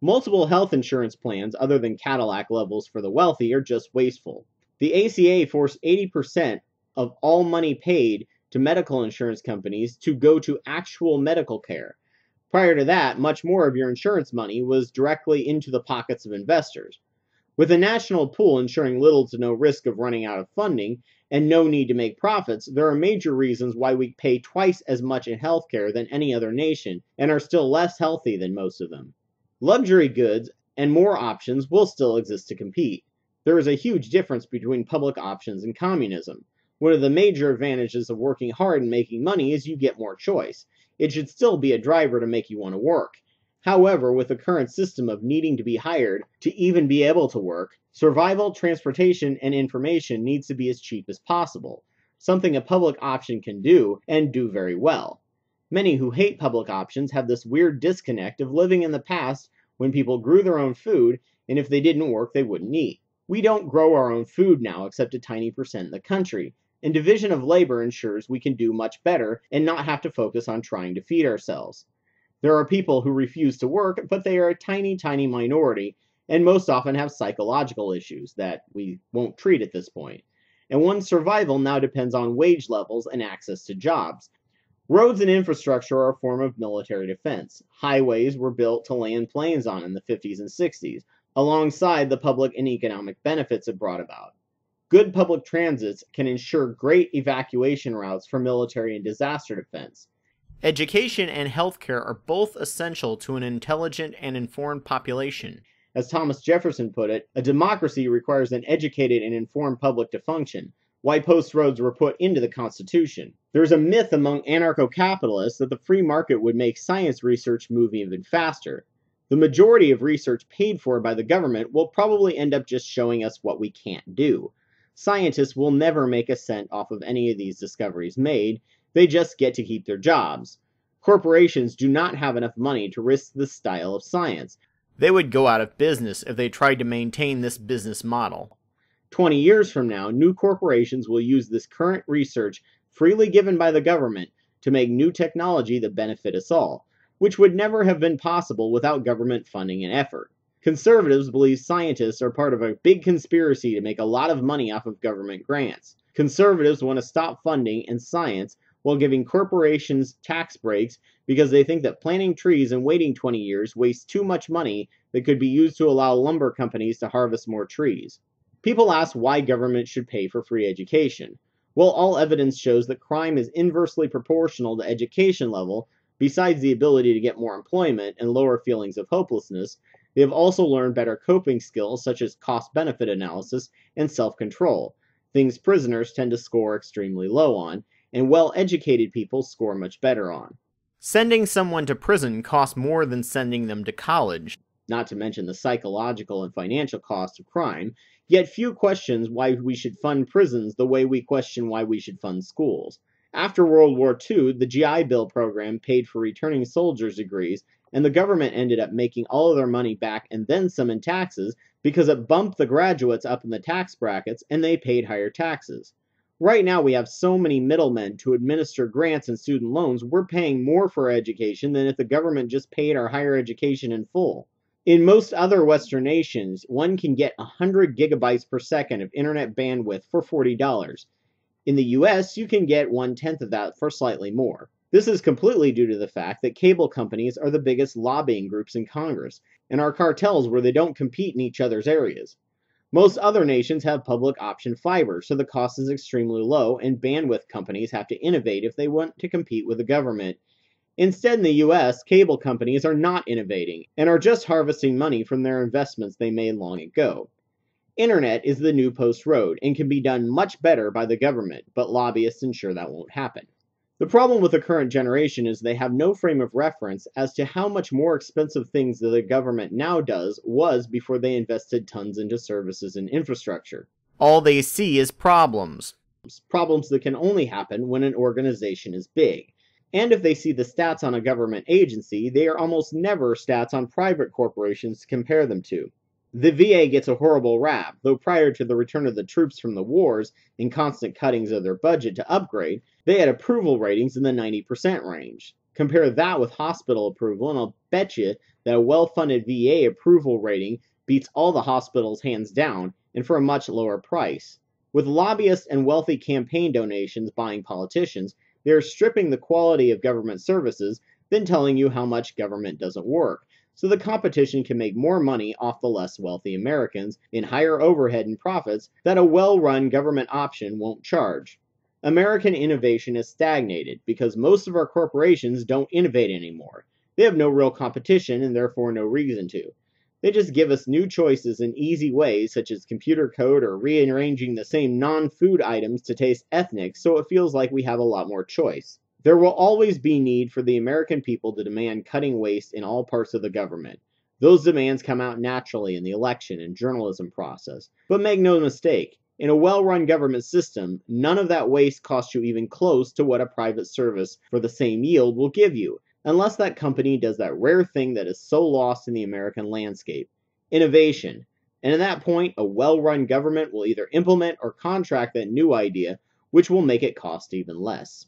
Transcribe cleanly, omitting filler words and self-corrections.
Multiple health insurance plans other than Cadillac levels for the wealthy are just wasteful. The ACA forced 80% of all money paid to medical insurance companies to go to actual medical care. Prior to that, much more of your insurance money was directly into the pockets of investors. With a national pool ensuring little to no risk of running out of funding and no need to make profits, there are major reasons why we pay twice as much in healthcare than any other nation and are still less healthy than most of them. Luxury goods and more options will still exist to compete. There is a huge difference between public options and communism. One of the major advantages of working hard and making money is you get more choice. It should still be a driver to make you want to work. However, with the current system of needing to be hired to even be able to work, survival, transportation, and information needs to be as cheap as possible, something a public option can do, and do very well. Many who hate public options have this weird disconnect of living in the past when people grew their own food, and if they didn't work, they wouldn't eat. We don't grow our own food now except a tiny percent in the country, and division of labor ensures we can do much better and not have to focus on trying to feed ourselves. There are people who refuse to work, but they are a tiny, tiny minority, and most often have psychological issues that we won't treat at this point. And one's survival now depends on wage levels and access to jobs. Roads and infrastructure are a form of military defense. Highways were built to land planes on in the 50s and 60s, alongside the public and economic benefits it brought about. Good public transits can ensure great evacuation routes for military and disaster defense. Education and healthcare are both essential to an intelligent and informed population. As Thomas Jefferson put it, a democracy requires an educated and informed public to function. Why post roads were put into the Constitution. There is a myth among anarcho-capitalists that the free market would make science research move even faster. The majority of research paid for by the government will probably end up just showing us what we can't do. Scientists will never make a cent off of any of these discoveries made. They just get to keep their jobs. Corporations do not have enough money to risk this style of science. They would go out of business if they tried to maintain this business model. 20 years from now, new corporations will use this current research freely given by the government to make new technology that benefit us all, which would never have been possible without government funding and effort. Conservatives believe scientists are part of a big conspiracy to make a lot of money off of government grants. Conservatives want to stop funding in science while giving corporations tax breaks because they think that planting trees and waiting 20 years wastes too much money that could be used to allow lumber companies to harvest more trees. People ask why government should pay for free education. Well, all evidence shows that crime is inversely proportional to education level. Besides the ability to get more employment and lower feelings of hopelessness, they have also learned better coping skills such as cost-benefit analysis and self-control, things prisoners tend to score extremely low on, and well-educated people score much better on. Sending someone to prison costs more than sending them to college. Not to mention the psychological and financial cost of crime, yet few questions why we should fund prisons the way we question why we should fund schools. After World War II, the GI Bill program paid for returning soldiers' degrees, and the government ended up making all of their money back and then some in taxes because it bumped the graduates up in the tax brackets and they paid higher taxes. Right now we have so many middlemen to administer grants and student loans, we're paying more for our education than if the government just paid our higher education in full. In most other Western nations, one can get 100 gigabytes per second of internet bandwidth for $40. In the US, you can get 1/10 of that for slightly more. This is completely due to the fact that cable companies are the biggest lobbying groups in Congress, and are cartels where they don't compete in each other's areas. Most other nations have public option fiber, so the cost is extremely low, and bandwidth companies have to innovate if they want to compete with the government. Instead, in the US, cable companies are not innovating, and are just harvesting money from their investments they made long ago. Internet is the new post road, and can be done much better by the government, but lobbyists ensure that won't happen. The problem with the current generation is they have no frame of reference as to how much more expensive things that the government now does was before they invested tons into services and infrastructure. All they see is problems. Problems that can only happen when an organization is big. And if they see the stats on a government agency, they are almost never stats on private corporations to compare them to. The VA gets a horrible rap, though prior to the return of the troops from the wars and constant cuttings of their budget to upgrade, they had approval ratings in the 90% range. Compare that with hospital approval, and I'll bet you that a well-funded VA approval rating beats all the hospitals hands down, and for a much lower price. With lobbyists and wealthy campaign donations buying politicians, they are stripping the quality of government services, then telling you how much government doesn't work, so the competition can make more money off the less wealthy Americans in higher overhead and profits that a well-run government option won't charge. American innovation is stagnated because most of our corporations don't innovate anymore. They have no real competition and therefore no reason to. They just give us new choices in easy ways, such as computer code or rearranging the same non-food items to taste ethnic, so it feels like we have a lot more choice. There will always be need for the American people to demand cutting waste in all parts of the government. Those demands come out naturally in the election and journalism process. But make no mistake, in a well-run government system, none of that waste costs you even close to what a private service for the same yield will give you, unless that company does that rare thing that is so lost in the American landscape: innovation. And at that point, a well-run government will either implement or contract that new idea, which will make it cost even less.